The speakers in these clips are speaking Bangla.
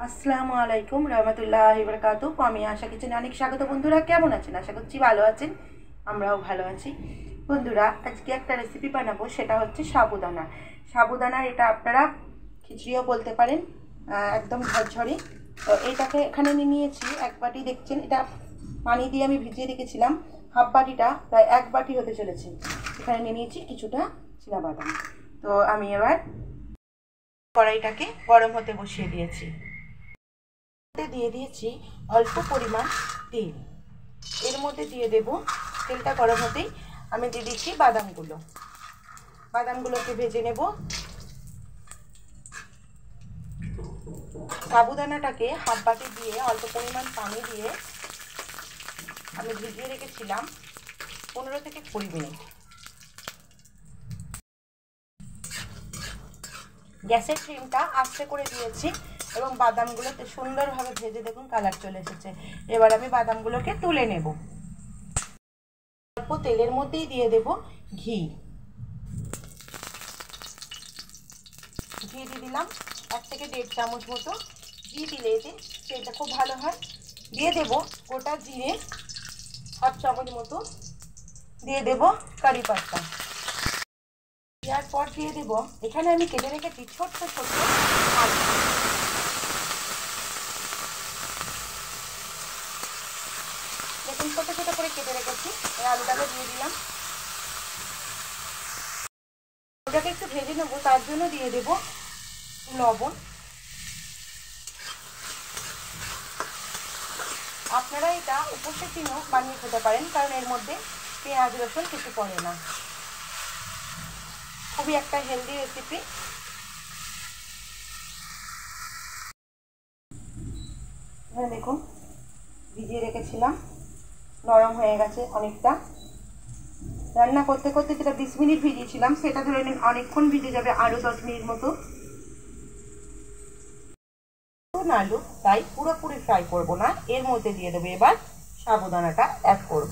আসসালামু আলাইকুম রহমতুল্লাহি বারাকাতুহু। আমি আশা কিচেনে অনেক স্বাগত। বন্ধুরা কেমন আছেন? আশা করছি ভালো আছেন, আমরাও ভালো আছি। বন্ধুরা আজকে একটা রেসিপি বানাবো, সেটা হচ্ছে সাবুদানা। সাবুদানার এটা আপনারা খিচুড়িও বলতে পারেন, একদম ঝরঝরে। তো এইটাকে এখানে নিয়েছি এক বাটি। দেখছেন এটা পানি দিয়ে আমি ভিজিয়ে রেখেছিলাম। হাফ বাটিটা প্রায় এক বাটি হতে চলেছে। এখানে নিয়েছি কিছুটা চীনাবাদাম। তো আমি এবার কড়াইটাকে গরম হতে বসিয়ে দিয়েছি। দিয়ে দিয়েছি অল্প পরিমাণ তেল। এর মধ্যে দিয়ে দেব, তেলটা গরম হতেই আমি দিয়ে দিচ্ছি বাদামগুলোকে ভেজে নেব। সাবুদানাটাকে হাফ বাটি দিয়ে অল্প পরিমাণ পানি দিয়ে আমি ভিজিয়ে রেখেছিলাম 15 থেকে 20 মিনিট। গ্যাসের ফ্লেমটা আস্তে করে দিয়েছি এবং বাদামগুলোতে সুন্দরভাবে ভেজে দেখুন কালার চলে এসেছে। এবার আমি বাদামগুলোকে তুলে নেব। অল্প তেলের মধ্যেই দিয়ে দেব ঘি দিয়ে দিলাম 1 থেকে 1.5 চামচ মতো। ঘি দিলে এতে সেটা খুব ভালো হয়। দিয়ে দেব গোটা জিরে হাফ চামচ মতো, দিয়ে দেব কারি পাতা। দেওয়ার পর দিয়ে দেব, এখানে আমি কেটে রেখেছি ছোট্ট ছোট্ট আলু। দেখুন ছোট ছোট করে কেটে রেখেছি, এই আলুটাকে দিয়ে দিলাম। ওটাকে একটু ভেজে নেবো, তার জন্য দিয়ে দেব লবণ। আপনারা এটা উপোসের দিনও বানিয়ে খেতে পারেন, কারণ এর মধ্যে পেঁয়াজ রসুন কিছু পড়ে না। খুবই একটা হেলদি রেসিপি। এখানে দেখুন ভিজিয়ে রেখেছিলাম, নরম হয়ে গেছে অনেকটা। রান্না করতে করতে যেটা 20 মিনিট ভিজিয়েছিলাম, সেটা ধরে নিন অনেকক্ষণ ভিজে যাবে, আরও 10 মিনিট মতো। আলু তাই পুরোপুরি ফ্রাই করব না। এর মধ্যে দিয়ে দেবো এবার সাবুদানাটা অ্যাড করব।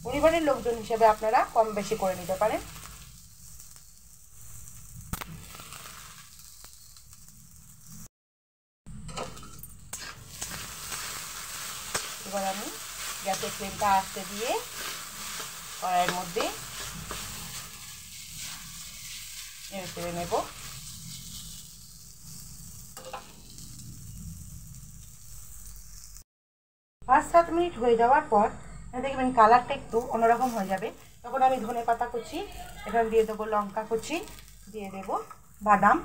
পরিবারের লোকজন হিসেবে আপনারা কম বেশি করে নিতে পারেন। এবার আমি গ্যাসের ফ্লেমটা আস্তে দিয়ে কড়াইয়ের মধ্যে নেড়ে চেড়ে নেব। 5-7 মিনিট হয়ে যাওয়ার পর দেখবেন কালারটা একটু অন্যরকম হয়ে যাবে। তখন আমি ধনেপাতা কুচি, এখানে দিয়ে দেবো লঙ্কা কুচি, দিয়ে দেব বাদাম।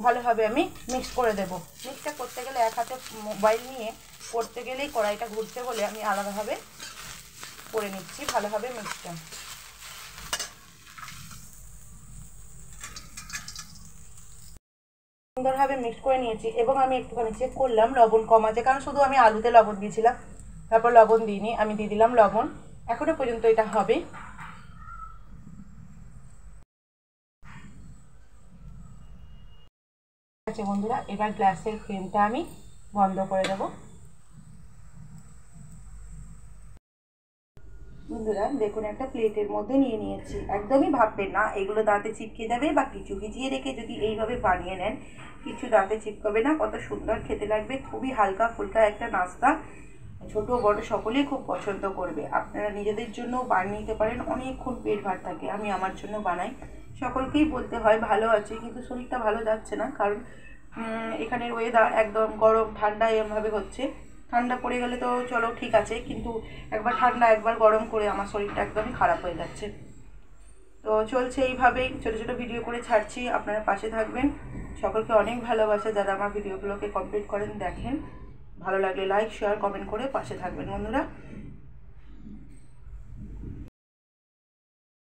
ভালোভাবে আমি মিক্স করে দেব। মিক্সটা করতে গেলে এক হাতে মোবাইল নিয়ে করতে গেলেই কড়াইটা ঘুরছে বলে আমি আলাদাভাবে করে নিচ্ছি ভালোভাবে মিক্সটা। সুন্দরভাবে মিক্স করে নিয়েছি এবং আমি একটুখানি চেক করলাম লবণ কম আছে, কারণ শুধু আমি আলুতে লবণ দিয়েছিলাম, তারপর লবণ দিইনি, আমি দিয়ে দিলাম লবণ। এখনো পর্যন্ত এটা হবে। আচ্ছা বন্ধুরা, এবার গ্যাসের ফ্লেমটা আমি বন্ধ করে দেব। বন্ধুরা দেখুন একটা প্লেটের মধ্যে নিয়ে নিয়েছি। একদমই ভাববেন না এগুলো দাঁতে চিপকে যাবে বা কিছু। ভিজিয়ে রেখে যদি এইভাবে বানিয়ে নেন, কিছু দাঁতে চিপকাবে না, কত সুন্দর খেতে লাগবে। খুবই হালকা ফুলকা একটা নাস্তা, ছোট বড় সকলেই খুব পছন্দ করবে। আপনারা নিজেদের জন্য বানিয়ে নিতে পারেন, অনেকক্ষণ পেট ভার থাকে। আমি আমার জন্য বানাই। সকলকেই বলতে হয় ভালো আছে, কিন্তু শরীরটা ভালো যাচ্ছে না, কারণ এখানের ওয়েদার একদম গরম ঠান্ডা এরমভাবে হচ্ছে। ঠান্ডা পড়ে গেলে তো চলো ঠিক আছে, কিন্তু একবার ঠান্ডা একবার গরম করে আমার শরীরটা একদমই খারাপ হয়ে যাচ্ছে। তো চলছে এইভাবেই, ছোটো ছোটো ভিডিও করে ছাড়ছি, আপনারা পাশে থাকবেন। সকলকে অনেক ভালোবাসা যারা আমার ভিডিওগুলোকে কমপ্লিট করেন, দেখেন। ভালো লাগলে লাইক শেয়ার কমেন্ট করে পাশে থাকবেন বন্ধুরা।